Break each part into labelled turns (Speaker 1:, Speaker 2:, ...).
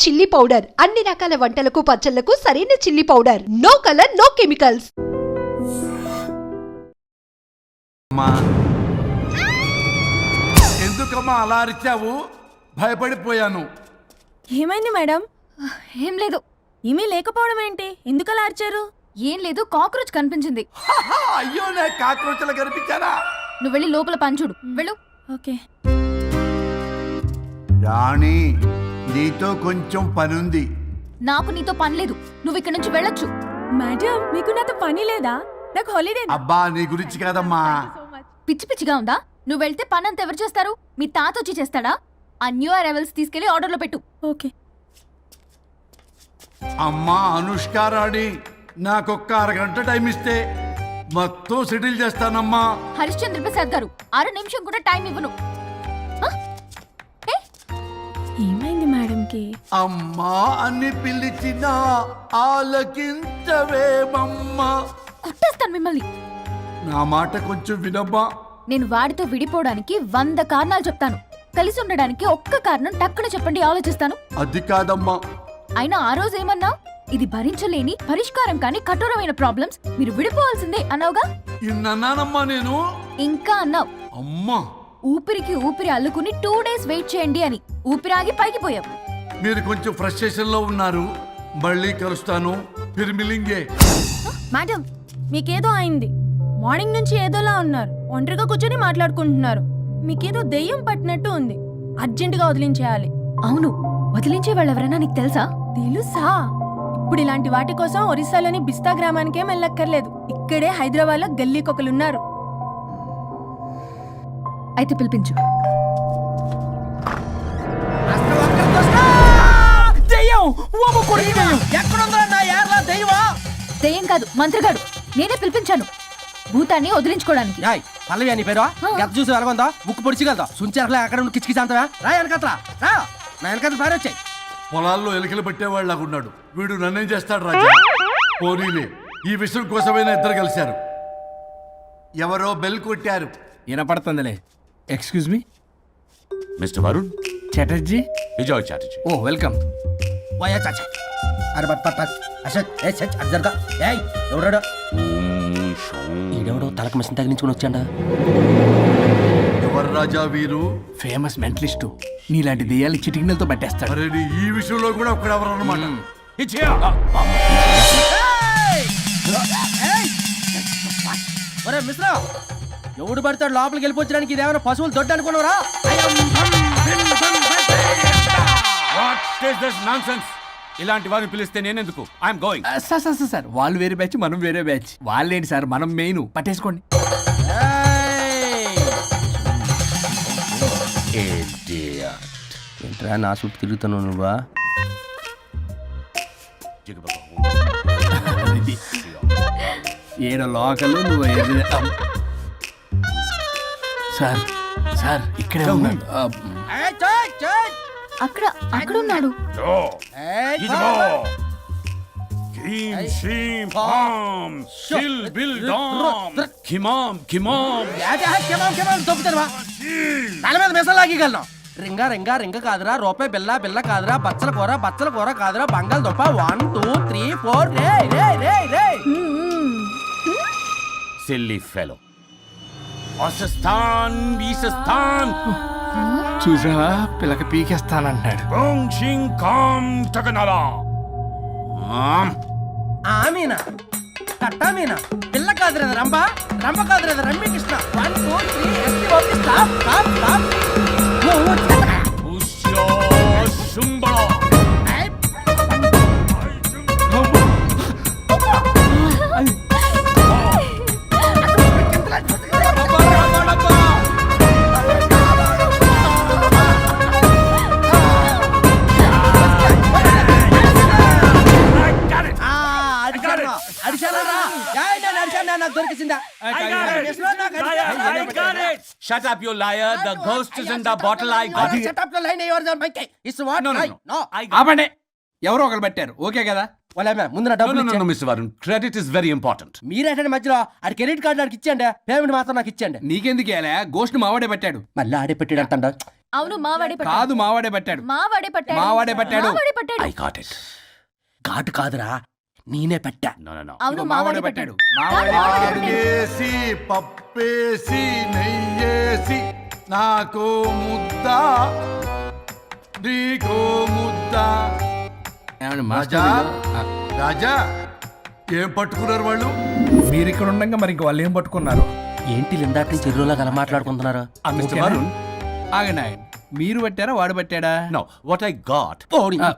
Speaker 1: Chilli powder అన్ని రకాల వంటలకు పచ్చళ్లకు సరైన chilli powder. No colour no chemicals.
Speaker 2: ఎందుకమ్మా అలా అరిచావు? భయపడిపోయాను.
Speaker 3: ఏమైంది మేడం?
Speaker 4: ఏం లేదు.
Speaker 3: ఏమీ లేకపోవడం ఏంటి? ఎందుకలా అరిచారు?
Speaker 4: ఏం లేదు, కాక్రోచ్ కనిపించింది.
Speaker 2: అయ్యో, నేను కాక్రోచ్లు కనిపించానా?
Speaker 4: నువ్వు వెళ్ళి లోపల పని చూడు. వెళ్ళు.
Speaker 3: ఓకే.
Speaker 2: రాణి, నీతో కొంచెం పనుంది.
Speaker 4: నాకు నీతో పని లేదు. నువ్వు ఇక్కడ నుంచి వెళ్ళొచ్చు.
Speaker 3: మేడం, మీకు నాతో పని లేదా? నాకు హాలిడే.
Speaker 2: అబ్బా, నీ గురించి కాదమ్మా.
Speaker 4: పిచ్చి పిచ్చిగా ఉందా? నువ్వు వెళ్తే పని అంతా ఎవరు చేస్తారు? మీ తాత వచ్చి చేస్తాడా? ఆ న్యూ అరైవల్స్ తీసుకెళ్లి ఆర్డర్లో పెట్టు.
Speaker 3: ఓకే.
Speaker 2: అమ్మా అనుష్క రాణి, నాకొక్క అరగంట టైం ఇస్తే మొత్తం సెటిల్ చేస్తానమ్మా.
Speaker 4: హరిశ్చంద్ర ప్రసాద్ గారు, 6 నిమిషం కూడా టైం ఇవ్వను.
Speaker 3: ఏమైంది మేడంకి?
Speaker 2: అమ్మా అని పిలిచినా ఆలకించవేమమ్మా.
Speaker 4: కొట్టేస్తాను మిమ్మల్ని.
Speaker 2: నా మాట కొంచెం వినమ్మా.
Speaker 4: నేను వాడితో విడిపోవడానికి 100 కారణాలు చెప్తాను. కలిసి ఉండడానికి ఒక్క కారణం టక్కున చెప్పండి, ఆలోచిస్తాను.
Speaker 2: అది కాదమ్మా.
Speaker 4: అయినా ఆ రోజు ఏమన్నా? ఇది భరించలేని, పరిష్కారం కాని కఠోరమైన ప్రాబ్లమ్స్, మీరు విడిపోవాల్సిందే అన్నావుగా.
Speaker 2: ఇన్నానమ్మా నేను.
Speaker 4: ఇంకా అన్నావు.
Speaker 2: అమ్మా,
Speaker 4: ఊపిరికి ఊపిరి అల్లుకుని 2 days వెయిట్ చేయండి అని. ఊపిరాగి పైకి పోయావు.
Speaker 2: మీరు కొంచెం ఫ్రస్ట్రేషన్ లో ఉన్నారు. మళ్ళీ కలుస్తాను. ఫిర్మిలింగే.
Speaker 3: మేడం, మీకేదో అయింది. మార్నింగ్ నుంచి ఏదోలా ఉన్నారు. ఒంటరిగా కూర్చొని మాట్లాడుకుంటున్నారు. మీకేదో దెయ్యం పట్టినట్టు ఉంది. అర్జెంటుగా వదిలించేయాలి.
Speaker 4: అవును, వదిలించే వాళ్ళెవరైనా నీకు తెలుసా?
Speaker 3: తెలుసా? ఇప్పుడు ఇలాంటి వాటి కోసం ఒరిస్సాలోని బిస్తా గ్రామానికేం వెళ్ళక్కర్లేదు. ఇక్కడే హైదరాబాద్ లో గల్లీకొకలున్నారు.
Speaker 4: అయితే పిలిపించు. దెయ్యం కాదు, మంత్రిగాడు. నేనే పిలిపించాను భూతాన్ని వదిలించుకోవడానికి.
Speaker 5: పల్లవి అని పేరు గత చూసి వెలగొందా ముక్కు పొడిచిగలదా సుంచరలే అక్కడ కిచకిచ అంతవా రా వెనకట్రా రా నా వెనకట్ల సారి వచ్చాయి.
Speaker 2: పొలాల్లో ఎలుకలు పట్టేవాళ్ళగా ఉన్నాడు వీడు. నన్నేం చేస్తాడు రాజా? పోనీలే, ఈ విషయం కోసమైనా ఇద్దరు కలిశారు. ఎవరో బెల్ కొట్టారు.
Speaker 5: వినపడుతుందిలే. Excuse me,
Speaker 6: mister Varun
Speaker 5: Chatterjee.
Speaker 6: Vijay Chatterjee.
Speaker 5: Oh welcome. వాయా చాచా అరే బట్ పట్ అసత్ ఏ సచ్ అర్జర్గా ఏయ్ ఎవడో ఈడెవడో తలకు మిషన్ తగిలించుకుని వచ్చాడా?
Speaker 2: ఎవరు రాజా వీరు?
Speaker 5: Famous mentalist. నీలాంటి దెయ్యాలు చిటికినలతో పట్టేస్తాడు.
Speaker 2: అరే, ఈ విషయంలో కూడా ఒకడెవరు అన్నమాట.
Speaker 5: ఒరే మిశ్రా, ఎవడు పడతాడు లోపలికి వెళ్ళిపోవడానికి? ఇదేమైనా పశువులు దొడ్డు అనుకున్నారా?
Speaker 6: ఇలాంటి వారిని పిలిస్తే నేనెందుకు? I'm going.
Speaker 5: సార్ వాళ్ళు వేరే బ్యాచ్, మనం వేరే బ్యాచ్. వాళ్ళేంటి సార్, మనం మెయిన్. పట్టేసుకోండి. ఏంట్రా నా చుట్టూ తిరుగుతున్నావు నువ్వా? ఏడో లోకలు నువ్వు. సార్ సార్ ఇక్కడే ఉన్నాడు.
Speaker 4: అక్కడున్నాడు.
Speaker 5: తల మీద మెసలాగలను. రింగ రింగ రింగ కాదురా, రూపాయి బిల్ల బిల్ల కాదురా, బచ్చల కూర బచ్చల కూర కాదురా, బంగాళదుంప 1 2 3 4 రే రే రే రే.
Speaker 6: Silly fellow. అసస్థాన్ వీసస్థాన్.
Speaker 5: చూసావా, పిల్లకి పీకేస్తానంటాడు. ఆమీనా కట్టామీనా పిల్ల కాదురేదా రంభ, రంభ కాదురేదా రమ్మి కృష్ణ. 1 2 3 ఎస్టీ okay stop stop stop.
Speaker 6: Shut up, you liar. The ghost is in the bottle. I got it.
Speaker 5: Shut up your line. Yours are my case. It's what?
Speaker 6: No.
Speaker 5: ఆపండి. ఎవరో ఒకరు పెట్టారు. ఓకే కదా? వాళ్ళ ముందు నా డబ్బులు
Speaker 6: No, Mr. Varun. Credit is very important.
Speaker 5: మీరేటండి మధ్యలో ఆడి క్రెడిట్ కార్డు నాకు ఇచ్చేయండి, పేమెంట్ మాత్రం నాకు ఇచ్చేయండి. నీకెందుకు గోస్ట్ మావాడే పెట్టాడు. మళ్ళీ ఆడే పెట్టాడు అంటాడు.
Speaker 4: అవును మావాడే పట్టాడు.
Speaker 5: కాదు మావాడే పట్టాడు.
Speaker 4: మావాడే పట్టాడు.
Speaker 5: మావాడే పట్టాడు.
Speaker 4: మావాడే పట్టాడు.
Speaker 6: I got it.
Speaker 5: ఘాటు కాదురా, నేనే పెట్టా.
Speaker 6: No, no, no.
Speaker 4: అవును
Speaker 5: ఇదిగో
Speaker 4: మావాడే పట్టాడు.
Speaker 2: ఆకేసి పప్పేసి నెయ్యేసి నాకు ముద్ద నీకో ముద్ద.
Speaker 5: ఏమండి
Speaker 2: రాజా
Speaker 5: మాస్టర్,
Speaker 2: రాజా ఏం పట్టుకున్నారు వాళ్ళు?
Speaker 5: మీరు ఇక్కడ ఉండగా మరి ఇంక వాళ్ళు ఏం పట్టుకున్నారు? ఏంటి లిందాటి నుంచి ఎర్రోలా కల మాట్లాడుకుంటున్నారు?
Speaker 6: Mr. Varun.
Speaker 5: ఆగండి మీరు పట్టారా వాడు పట్టాడా?
Speaker 6: No, what I got.
Speaker 5: ఆ.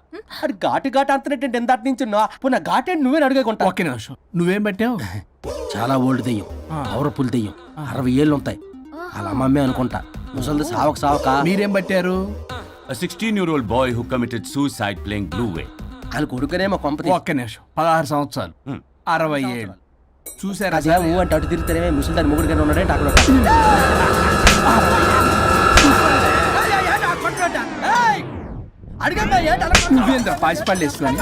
Speaker 5: అది ఘాటు ఘాటు అంతనేంటి ఎందాటి నుంచి నా ఘాటేంటి నువ్వే అడిగేకుంటా. ఒకే నిమిషం, నువ్వేం పట్టావు? చాలా ఓల్డ్ దెయ్యం, పవర్ఫుల్ దెయ్యం, 60 ఏళ్ళు ఉంటాయి. అలా అమ్మమ్మే అనుకుంటా. ముసలిది సావక
Speaker 7: మీరేం పట్టారు?
Speaker 6: A 16-year-old boy who committed suicide playing Blue Whale.
Speaker 5: వాళ్ళ కొడుకునేమో కొంపతి.
Speaker 7: ఒక్క నిమిషం, 16 సంవత్సరాలు, 60 ఏళ్ళు చూసారా?
Speaker 5: అదే మూవ్ అంటే అటు తిరిగితేనే ముసలి దాని ముగ్గురుగానే ఉన్నాడంటే అక్కడ
Speaker 7: నువ్వేంద్ర పాసిపళ్ళు వేసుకొని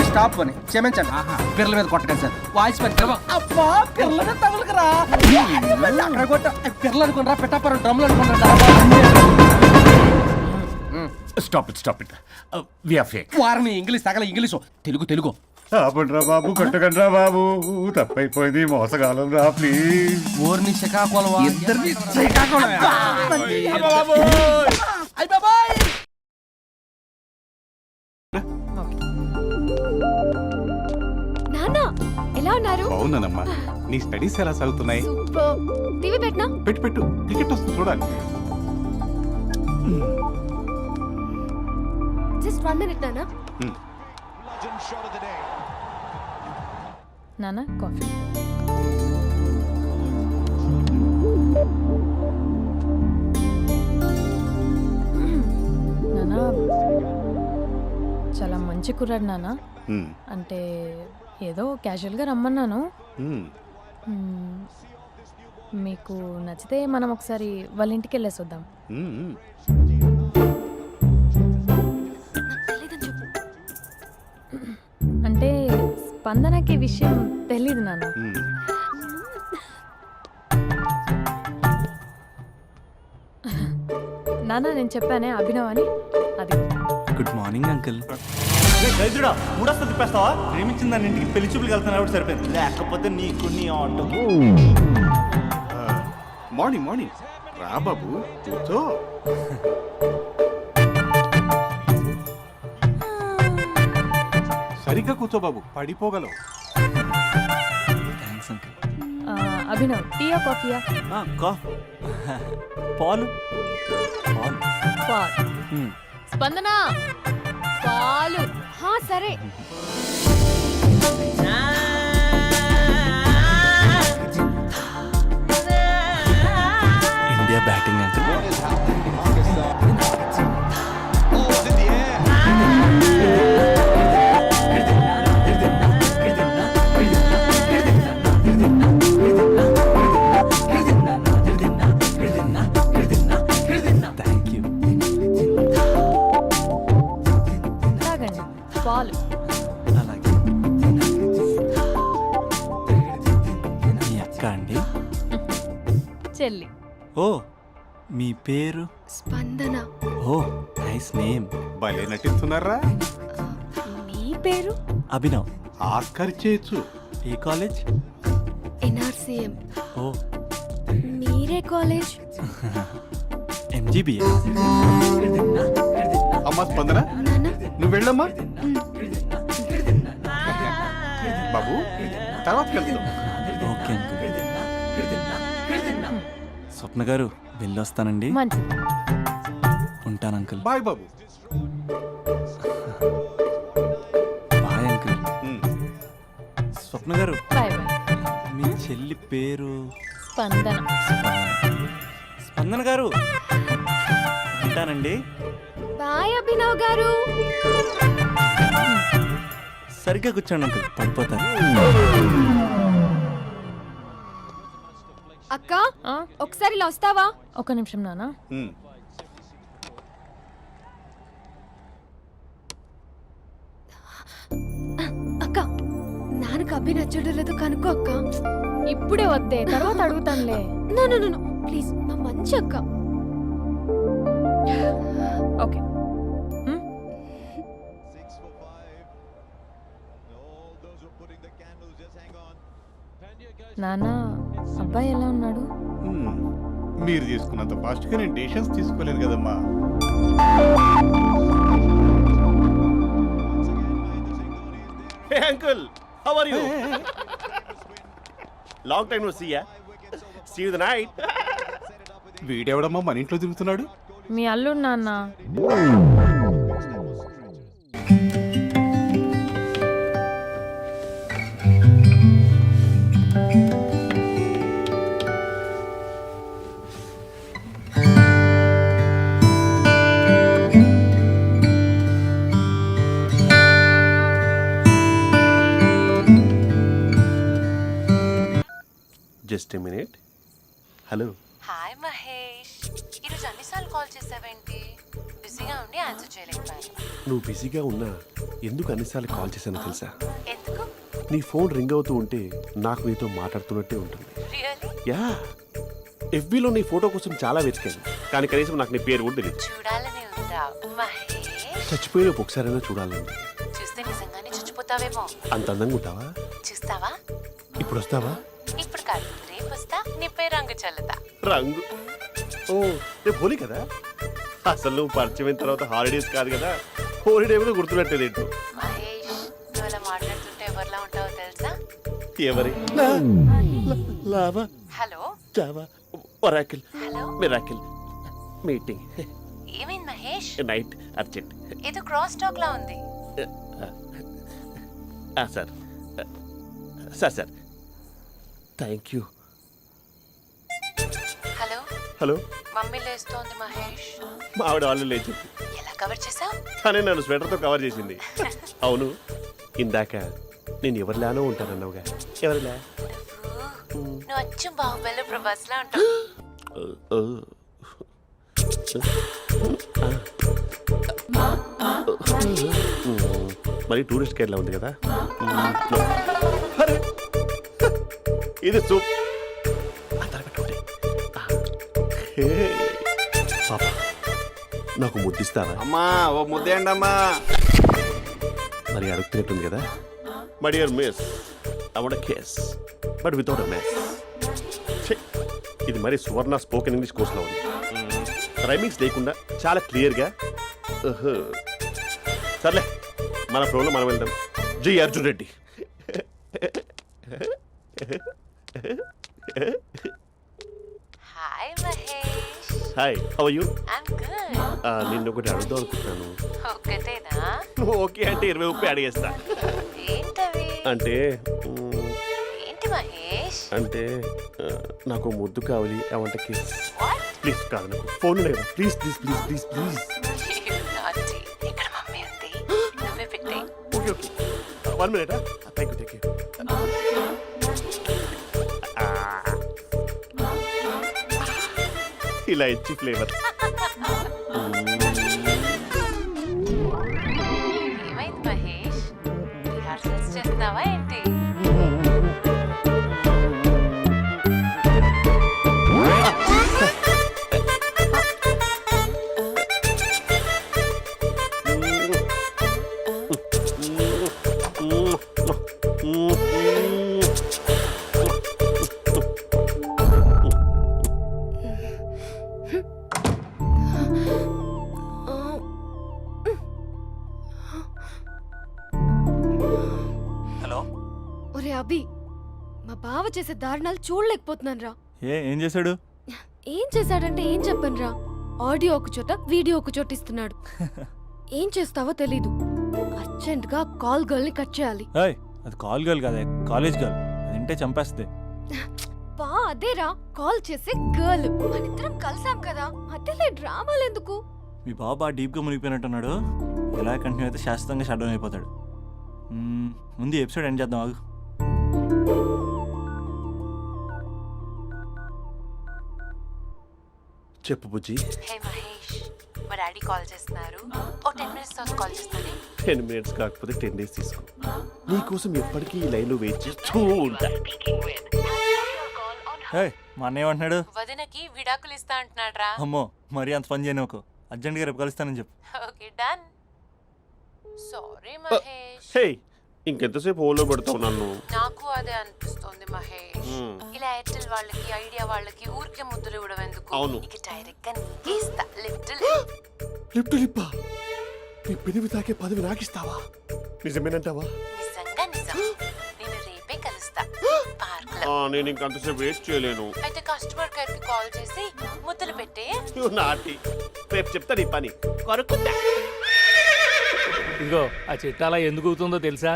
Speaker 5: స్టాప్ అని క్షమించండి. పిల్లల మీద కొట్టకండి సార్. వాయిస్ అబ్బా పిల్లల మీద తగులుకురా. అక్కడ కొట్ట పిల్లలు అనుకున్నారా, పెట్టాపరం డ్రమ్లు అనుకున్నారా?
Speaker 6: Stop it. We are fake.
Speaker 5: వారిని ఇంగ్లీష్ తగల ఇంగ్లీషు తెలుగు
Speaker 8: ఆపండ్రా బాబు, కొట్టకండ్రా బాబు, తప్పైపోయింది, మోసగాలం రా ప్లీజ్.
Speaker 5: ఊరిని శ్రీకాకుళం
Speaker 7: ఇద్దరిని శ్రీకాకుళమే.
Speaker 4: నాన్న ఎలా ఉన్నారు?
Speaker 8: బాగున్నానమ్మా. నీ స్టడీస్ ఎలా సాగుతున్నాయి?
Speaker 4: టీవీ పెట్టినా?
Speaker 8: పెట్టు క్రికెట్ వస్తుంది చూడాలి.
Speaker 4: జస్ట్ 1 minute నాన్న. నాన్న కాఫీ. నాన్న చాలా మంచి కుర్రాడు నాన్న. అంటే ఏదో క్యాజువల్గా రమ్మన్నాను. మ్మ్. మీకు నచ్చితే మనం ఒకసారి వాళ్ళ ఇంటికి వెళ్ళేసి వద్దాం. అంటే స్పందనకి విషయం తెలీదు నాన్న. నాన్న నేను చెప్పానే అభినవ్ అని, అది.
Speaker 9: Good morning uncle. గైజుడా మూడొస్తా తిప్పేస్తావా? ప్రేమించిన దాని ఇంటికి పెళ్లి చూపులు వెళ్తున్నా సరిపోయింది, లేకపోతే నీకు నీ ఆటోకి.
Speaker 8: మార్నింగ్ రా బాబు, కూర్చో. సరిగ్గా కూర్చో బాబు, పడిపోగలవు.
Speaker 9: Thanks uncle.
Speaker 4: అభినవ్ టీయా కాఫీయా?
Speaker 9: పాలు.
Speaker 4: స్పందన పాలు. సరే.
Speaker 9: India batting uncle. Thank you.
Speaker 4: తాగండి పాలు.
Speaker 9: అలాగే. మీ అక్క అండి?
Speaker 4: చెల్లి.
Speaker 9: ఓ మీ పేరు?
Speaker 4: స్పందన.
Speaker 9: ఓ నైస్ నేమ్.
Speaker 8: భలే నటిస్తున్నారా.
Speaker 4: మీ పేరు?
Speaker 9: అభినవ్.
Speaker 8: ఆస్కర్ చేయొచ్చు.
Speaker 9: ఏ కాలేజ్?
Speaker 4: ఎన్ఆర్సీఎం.
Speaker 9: ఓ
Speaker 4: మీరే కాలేజ్?
Speaker 9: ఎంజీబీఏ.
Speaker 8: అమ్మా స్పందన, నువ్వు వెళ్ళమ్మా. బాబు తర్వాత వెళ్తాం.
Speaker 9: Okay uncle. స్వప్న గారు వెళ్ళొస్తానండి.
Speaker 4: మంచిది.
Speaker 9: ఉంటాను అంకుల్.
Speaker 8: బాయ్ బాబు.
Speaker 9: Bye uncle. Swapna garu
Speaker 4: bye bye.
Speaker 9: మీ చెల్లి పేరు?
Speaker 4: స్పందన.
Speaker 9: స్పందన గారు ఉంటానండి.
Speaker 4: బాయ్ అభినవ్ గారు.
Speaker 9: సరిగ్గా కూర్చోండి అంకుల్, పడిపోతారు.
Speaker 4: అక్క ఒకసారి ఇలా వస్తావా? ఒక నిమిషం నాన్న. అక్క నాన్నకు
Speaker 10: అభి నచ్చడం లేదో కనుక్కో అక్క.
Speaker 4: ఇప్పుడే వద్దే, తర్వాత అడుగుతానులే.
Speaker 10: నో ప్లీజ్, నా మంచి అక్క.
Speaker 4: ఓకే. నాన్న, అబ్బాయి ఎలా ఉన్నాడు?
Speaker 8: మీరు తీసుకున్నంత ఫాస్ట్గా నేను డెసిషన్స్ తీసుకోలేదు కదమ్మా.
Speaker 9: Hey uncle, how are you? Long time no see ya. See you the night.
Speaker 8: వీడెవడమ్మా మన ఇంట్లో తిరుగుతున్నాడు?
Speaker 4: మీ అల్లుడు నాన్న.
Speaker 9: Just a minute. Hello.
Speaker 11: Hi Mahesh, ఈరోజు అన్నిసార్లు కాల్ చేసావేంటి? బిజీగా ఉండి ఆన్సర్ చేయలేకపోయాను.
Speaker 9: నువ్వు బిజీగా ఉన్నా ఎందుకు అన్నిసార్లు కాల్ చేశానో తెలుసా?
Speaker 11: ఎందుకు?
Speaker 9: నీ ఫోన్ రింగ్ అవుతూ ఉంటే నాకు నీతో మాట్లాడుతున్నట్టే ఉంటుంది.
Speaker 11: రియల్లీ?
Speaker 9: యా, ఎఫ్బీలో నీ ఫోటో కోసం చాలా వెతికాను, కానీ కనీసం నాకు నీ పేరు కూడా తెలియదు.
Speaker 11: చూడాలని ఉందా మహేష్?
Speaker 9: చచ్చిపోయిన ఒకసారైనా చూడాలని.
Speaker 11: చూస్తే నిజంగానే చచ్చిపోతావేమో.
Speaker 9: అంత అందంగా ఉంటావా?
Speaker 11: చూస్తావా?
Speaker 9: ఇప్పుడు వస్తావా?
Speaker 11: ఇప్పుడు కాదు, రేపు వస్తా, నీపై రంగు చల్లుతా.
Speaker 9: రంగు? ఓ, రేపు హోలీ కదా. అసలు నువ్వు పరిచయం అయిన తర్వాత హాలిడేస్ కాదు కదా, హోలిడే కూడా గుర్తున్నట్టేది ఏంటో.
Speaker 11: మహేష్, నువ్వు అలా మాట్లాడుతుంటే ఎవరిలా ఉంటావో తెలుసా?
Speaker 9: ఎవరి? Lava,
Speaker 11: hello,
Speaker 9: Java, Oracle,
Speaker 11: hello,
Speaker 9: miracle, meeting,
Speaker 11: ఏమైంది మహేష్?
Speaker 9: Night, urgent.
Speaker 11: ఏదో క్రాస్ టాక్ లా ఉంది.
Speaker 9: Sir sir sir thank you.
Speaker 11: Hello,
Speaker 9: hello,
Speaker 11: mummy లేస్తోంది మహేష్.
Speaker 9: మా ఆవిడ వాళ్ళు లేచింది.
Speaker 11: ఎలా కవర్ చేసావు?
Speaker 9: కానీ నన్ను స్వెటర్తో కవర్ చేసింది. అవును, ఇందాక నేను ఎవరిలానో ఉంటానన్నావుగా, ఎవరిలా?
Speaker 11: నువ్వు అచ్చం బాహుబలి ప్రభాస్ లా ఉంటావు.
Speaker 9: మరి టూరిస్ట్ గైడ్లా ఉంది కదా. అరే, ఇది సూప్. పాపా, నాకు ముద్దిస్తావా?
Speaker 6: అమ్మా ఓ ముద్దేయండి అమ్మా.
Speaker 9: మరి అడుగుతున్నట్టుంది కదా. My dear miss, I want kiss but without a miss. ఇది మరి సువర్ణ స్పోకెన్ ఇంగ్లీష్ కోర్సులో ఉంది. రైమింగ్స్ లేకుండా చాలా క్లియర్గా. సర్లే, మన ప్రోలో మనం వెళ్దాం. జై Arjun Reddy.
Speaker 11: Hi Mahesh.
Speaker 9: Hi, how are you?
Speaker 11: I'm good.
Speaker 9: నిన్ను ఒకటి అడుగుదాం అనుకుంటున్నాను.
Speaker 11: ఒక్కటేనా?
Speaker 9: ఓకే అంటే 20 రూపాయలు అడిగేస్తా.
Speaker 11: ఏంటవి?
Speaker 9: అంటే
Speaker 11: ఏంటి మహేష్?
Speaker 9: అంటే నాకు ముద్దు కావాలి. I want kiss.
Speaker 11: What?
Speaker 9: Please కాదు, నాకు ఫోన్ లేదు. Please please please please please.
Speaker 11: నాటి ఇక్కడ మమ్మీ ఉంది, నువ్వే పెట్టే.
Speaker 9: Okay okay, 1 minute. Thank you. ఇలా ఇచ్చి ఫ్లేవర్.
Speaker 11: ఏమైంది మహేష్? రిహార్సల్స్ చేస్తున్నావా ఏంటి?
Speaker 10: ఒరే అభి, మా బావ చేసే దారుణాలు చూడలేకపోతున్నాను రా.
Speaker 9: ఏం చేశాడు?
Speaker 10: ఏం చేశాడంటే ఏం చెప్పను రా. ఆడియో ఒక చోట, వీడియో ఒక చోట ఇస్తున్నాడు. ఏం చేస్తావో తెలీదు. అర్జెంట్ గా కాల్ గర్ల్ ని కట్ చేయాలి.
Speaker 9: అది కాల్ గర్ల్ కదా, కాలేజ్ గర్ల్. అది వింటే చంపేస్తే.
Speaker 10: బా అదేరా, కాల్ చేసే గర్ల్. మనిద్దరం కలిసాం కదా, మధ్యలో డ్రామాలు ఎందుకు?
Speaker 9: మీ బాబా డీప్గా మునిగిపోయినట్టున్నాడు. ఎలా కంటిన్యూ అయితే శాశ్వతంగా షట్ డౌన్ అయిపోతాడు. ముందు ఎపిసోడ్ ఎండ్ చేద్దాం, ఆగు. చెప్పు బుజ్జి.
Speaker 11: హే మహేష్, మా డాడీ కాల్ చేస్తున్నారు. ఓ 10 minutes తర్వాత కాల్ చేస్తాను.
Speaker 9: 10 minutes కాకపోతే 10 days తీసుకో. నీకోసం ఎప్పటికీ ఈ లైన్లో వెయిట్ చేస్తూ ఉంటా.
Speaker 6: మా అన్నయ్య అంటున్నాడు.
Speaker 11: వదినకి విడాకులు ఇస్తా అంటున్నాడు రా.
Speaker 6: అమ్మో మరి అంత పని చేయను. అర్జెంట్గా రేపు కలుస్తానని చెప్పు.
Speaker 11: Okay done. సారీ మహేష్.
Speaker 9: హే ఇంకెంతసేపు హోల్లో పెడతావు నన్ను?
Speaker 11: నాకు అదే అనిపిస్తుంది మహేష్. ఇలా ఎయిర్టెల్ వాళ్ళకి ఐడియా వాళ్ళకి ఊరికే ముద్దులు ఇవ్వడం ఎందుకు?
Speaker 9: అవును.
Speaker 11: ఇక డైరెక్ట్ గా నీకే ఇస్తా. లిటిల్
Speaker 9: లిప్టు లిప్పా నీ పెదవి తాకే పదవి నాకిస్తావా? నిజమేనంటావా?
Speaker 11: నిజంగా నిజం. నేను రేపే కలుస్తా పార్క్ లో.
Speaker 9: నేను ఇంకంతసేపు వేస్ట్ చేయలేను.
Speaker 11: అయితే కస్టమర్ కేర్ కి కాల్ చేసి ముద్దులు పెట్టే.
Speaker 9: నాటి రేపు చెప్తా నీ పని. కొరుకుంటా.
Speaker 7: ఇదిగో ఆ చిట్టాలా ఎందుకు అవుతుందో తెలుసా?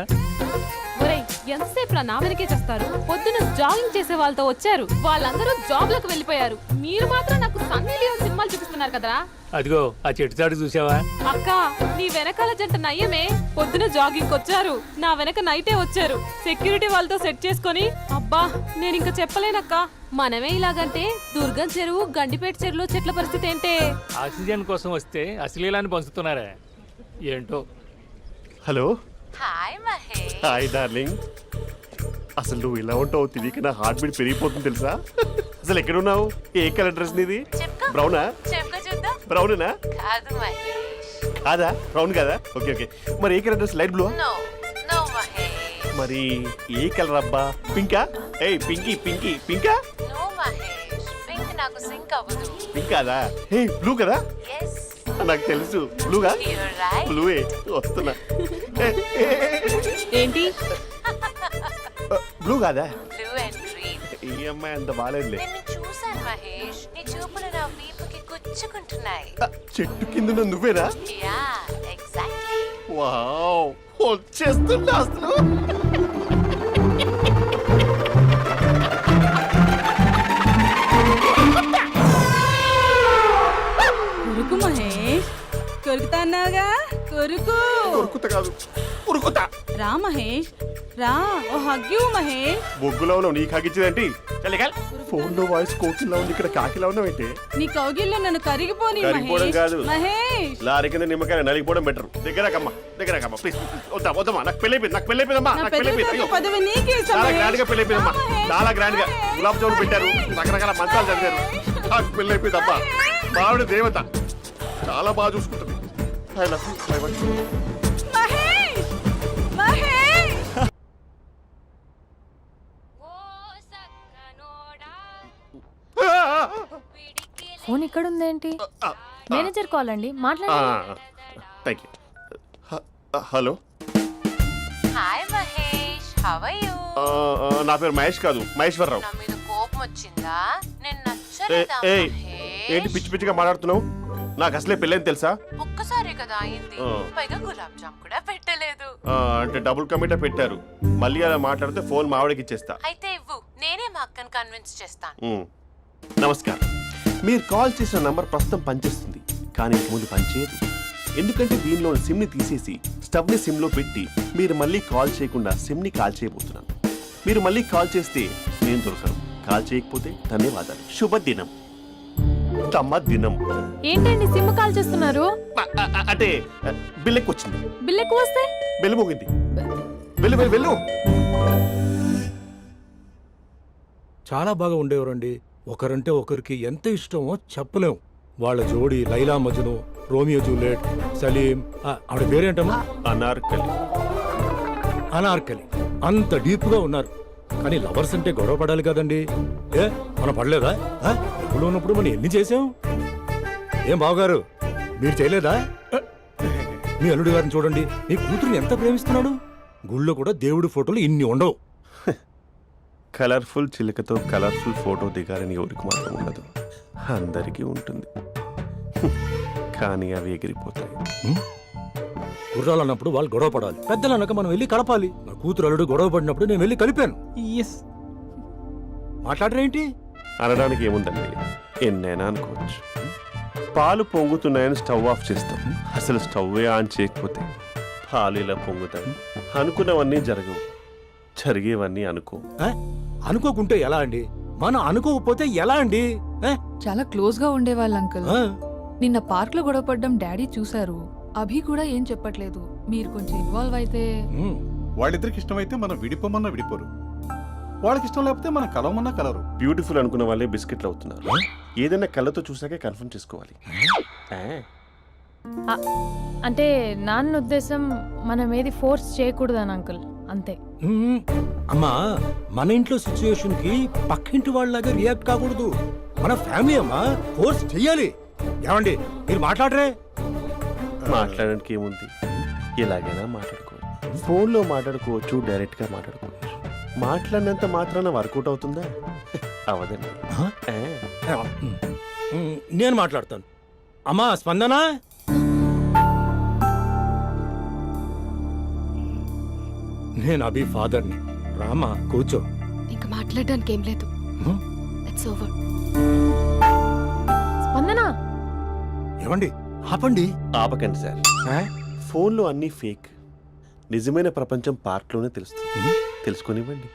Speaker 4: ఒరేయ్ ఎంతసేపు నా వెనకే చేస్తారు? పొద్దున జాగింగ్ చేసే వాళ్ళతో వచ్చారు, వాళ్ళందరూ జాబ్ లకు వెళ్ళిపోయారు. మీరు మాత్రం నాకు సన్నీ లియోన్ సినిమాలు చూపిస్తున్నారు కదరా.
Speaker 7: అదిగో ఆ చెట్టు చాటు చూసావా?
Speaker 4: అక్క నీ వెనకాల జంట నయ్యమే. పొద్దున జాగింగ్ వచ్చారు, నా వెనక నైటే వచ్చారు. సెక్యూరిటీ వాళ్ళతో సెట్ చేసుకొని అబ్బా నేను ఇంకా చెప్పలేనక్క. మనమే ఇలాగంటే దుర్గం చెరువు, గండిపేట చెరువులో చెట్ల పరిస్థితి ఏంటే?
Speaker 7: ఆక్సిజన్ కోసం వస్తే అశ్లీలాన్ని పంచుతున్నారా ఏంటో.
Speaker 9: Hello.
Speaker 11: Hi Mahesh.
Speaker 9: Hi darling. అసలు నువ్వు ఇలా ఉంటావు తెలియక నా హార్ట్ బీట్ పెరిగిపోతుంది తెలుసా? అసలు ఎక్కడున్నావు? ఏ కలర్ డ్రెస్ నీది?
Speaker 11: చెప్పుకో.
Speaker 9: బ్రౌనా?
Speaker 11: చెప్పుకో చూద్దాం.
Speaker 9: బ్రౌనేనా?
Speaker 11: కాదు మహేష్.
Speaker 9: కాదా? బ్రౌన్ కదా? Okay okay. మరి ఏ colour dress? Light blue?
Speaker 11: No no Mahesh.
Speaker 9: మరి ఏ కలర్ అబ్బా? పింకా? ఏయ్ పింకీ పింకీ పింకా?
Speaker 11: నో మహేష్. పింక్ నాకు సింక్ అవ్వదు.
Speaker 9: పింక్ కాదా? ఏ బ్లూ కదా?
Speaker 11: ఎస్.
Speaker 9: నాకు తెలుసు. బ్లూగా?
Speaker 11: You're right.
Speaker 9: బ్లూవే వస్తున్నా.
Speaker 4: ఏంటి
Speaker 9: బ్లూ కాదా?
Speaker 11: Blue and green.
Speaker 9: ఈ అమ్మాయి అంత బాగాలేదులే.
Speaker 11: నిన్ను చూశాను మహేష్. నీ చూపులు నా వీపుకి గుచ్చుకుంటున్నాయి.
Speaker 9: చెట్టు కింద నువ్వేనా?
Speaker 11: Yeah exactly.
Speaker 9: వావ్ వచ్చేస్తున్నా అసలు.
Speaker 3: కొరుకు మహేష్, కొరుకుతా అన్నావుగా, కొరుకు.
Speaker 9: ఉరుకుతా కాదు ఉరుకుతా.
Speaker 3: రా మహేష్ రా, ఓ హగ్గు మహేష్.
Speaker 9: బొగ్గులో ఉన్నావు, నీకు హగిచ్చేదేంటి? ఫోన్ లో వాయిస్ కోకిలా ఉంది, ఇక్కడ కాకిలా ఉన్నావు ఏంటి?
Speaker 3: నీ కౌగిల్లో నన్ను కరిగిపోని
Speaker 9: కరిగిపోవడం
Speaker 3: మహేష్.
Speaker 9: కాదు.
Speaker 3: మహేష్
Speaker 9: లారీ కింద నిమ్మకాయ నలిగిపోవడం బెటర్. దగ్గరకమ్మా ప్లీజ్. వద్దా వద్దమ్మా, నాకు పెళ్ళైపోయిందమ్మా.
Speaker 3: నా
Speaker 9: నాకు
Speaker 3: పెద్ద
Speaker 9: పెళ్ళైపోయింది. అయ్యో
Speaker 3: పదవి నీకే ఇస్తా
Speaker 9: చాలా
Speaker 3: మహేష్.
Speaker 9: గ్రాండ్ గా పెళ్ళైపోయిందమ్మా.
Speaker 3: రా మహేష్.
Speaker 9: చాలా గ్రాండ్ గా గులాబ్ జామున్ పెట్టారు, రకరకాల మంచాలు చదివారు. నాకు పెళ్ళైపోయిందమ్మా. మావిడ దేవత, చాలా బాగా చూసుకుంటుంది. I love you. I want you.
Speaker 3: Mahesh Mahesh
Speaker 4: phone ఇక్కడ ఉందేంటి? మేనేజర్ కాల్ అండి, మాట్లాడండి.
Speaker 9: Thank you. Hello.
Speaker 11: Hi Mahesh. How are you?
Speaker 9: నా పేరు మహేష్ కాదు, మహేశ్వరరావు.
Speaker 11: నా మీద కోపం వచ్చిందా? నేను నచ్చలేదా
Speaker 9: ఏంటి
Speaker 11: మహేష్?
Speaker 9: పిచ్చి పిచ్చిగా మాట్లాడుతున్నావు? నాకు అసలే పెళ్ళని తెలుసా?
Speaker 11: ఒక్కసారి కదా అయింది. పైగా గులాబ్ జామ్ కూడా పెట్టలేదు.
Speaker 9: అంటే డబుల్ కమిటా పెట్టారు. మళ్ళీ అలా మాట్లాడితే ఫోన్ మావిడకి ఇచ్చేస్తా.
Speaker 11: అయితే ఇవ్వు, నేనే మా అక్కని కన్విన్స్ చేస్తాను.
Speaker 9: నమస్కారం. మీరు కాల్ చేసిన నంబర్ ప్రస్తుతం పనిచేస్తుంది, కానీ ఇంక ముందు పనిచేయదు. ఎందుకంటే దీనిలో సిమ్ని తీసేసి స్టవ్ని సిమ్లో పెట్టి మీరు మళ్ళీ కాల్ చేయకుండా సిమ్ని కాల్ చేయబోతున్నాను. మీరు మళ్ళీ కాల్ చేస్తే నేను దొరకను, కాల్ చేయకపోతే ధన్యవాదాలు. శుభదినం. తమ దినం.
Speaker 4: ఏంటండి సిమ్ కాల్ చేస్తున్నారు?
Speaker 9: అంటే బిల్ ఎక్కువ వచ్చింది.
Speaker 4: బిల్ ఎక్కువ వస్తే
Speaker 9: బెల్లు మోగింది. వెళ్ళు.
Speaker 12: చాలా బాగా ఉండేవారండి. ఒకరంటే ఒకరికి ఎంత ఇష్టమో చెప్పలేం. వాళ్ళ జోడి లైలా మజ్ను, రోమియో జూలియట్, సలీం, ఆవిడ పేరేంటమ్మా? అనార్కలి. అంత డీప్ గా ఉన్నారు. కానీ లవర్స్ అంటే గొడవ పడాలి కదండి. మనం పడలేదా? ఎప్పుడు ఉన్నప్పుడు మనం ఎన్ని చేసాం? ఏం బావగారు, మీరు చేయలేదా? మీ అల్లుడి గారిని చూడండి, మీ కూతురుని ఎంత ప్రేమిస్తున్నాడు. గుళ్ళో కూడా దేవుడి ఫోటోలు ఇన్ని ఉండవు.
Speaker 9: కలర్ఫుల్ చిలుకతో కలర్ఫుల్ ఫోటో దిగాలని ఎవరికి మాత్రం ఉండదు, అందరికీ ఉంటుంది. కానీ అవి ఎగిరిపోతాయి.
Speaker 12: గుర్రాలు అన్నప్పుడు వాళ్ళు గొడవ పడాలి, పెద్దలు అన్నాక మనం వెళ్ళి కలపాలి. నా కూతురు అల్లుడు గొడవ పడినప్పుడు నేను వెళ్ళి కలిపాను. మాట్లాడరేంటి?
Speaker 9: అనడానికి ఏముందండి, ఎన్నైనా అనుకోవచ్చు. పాలు పొంగుతున్నాయని స్టవ్ ఆఫ్ చేస్తాం, అసలు స్టవ్వే ఆన్ చేయకపోతే పాలు ఇలా పొంగుతాయి. అనుకున్నవన్నీ జరగవు, జరిగేవన్నీ అనుకో.
Speaker 12: అనుకోకుంటే ఎలా అండి? మనం అనుకోకపోతే ఎలా అండి?
Speaker 11: చాలా క్లోజ్ గా ఉండేవాళ్ళు అంకుల్. నిన్న పార్క్ లో గొడవపడ్డం డాడీ చూశారు. అభి కూడా ఏం చెప్పట్లేదు. మీరు కొంచెం ఇన్వాల్వ్ అయితే.
Speaker 8: వాళ్ళిద్దరికి ఇష్టమైతే మనం విడిపోమన్నా విడిపోరు, వాళ్ళకి ఇష్టం లేకపోతే మనం కలవమన్నా కలరు.
Speaker 9: బ్యూటిఫుల్ అనుకున్న వాళ్ళే బిస్కెట్లు అవుతున్నారు. ఏదైనా కళ్ళతో చూసాకే కన్ఫర్మ్ చేసుకోవాలి.
Speaker 3: అంటే నాన్న ఉద్దేశం మనం ఏది ఫోర్స్ చేయకూడదని అంకుల్, అంతే.
Speaker 12: అమ్మా, మన ఇంట్లో సిచ్యుయేషన్ కి పక్కింటి వాళ్ళలాగా రియాక్ట్ కాకూడదు. మన ఫ్యామిలీ అమ్మా, ఫోర్స్ చెయ్యాలి. ఏమండి మీరు మాట్లాడరే?
Speaker 9: మాట్లాడడానికి ఏముంది, ఎలాగైనా మాట్లాడుకోవచ్చు. ఫోన్లో మాట్లాడుకోవచ్చు, డైరెక్ట్గా మాట్లాడుకోవచ్చు. మాట్లాడినంత మాత్రాన వర్కౌట్ అవుతుందా? అవదండి.
Speaker 12: నేను మాట్లాడతాను. అమ్మా స్పందన, నేను అభి ఫాదర్ని. రామా కూర్చో.
Speaker 10: ఇంకా మాట్లాడడానికి ఏం లేదు. It's over.
Speaker 3: స్పందన,
Speaker 12: ఏమండి ఆపండి.
Speaker 9: ఆపకండి సార్. ఫోన్లో అన్నీ ఫేక్. నిజమైన ప్రపంచం పార్ట్లోనే తెలుస్తుంది. తెలుసుకొనివ్వండి.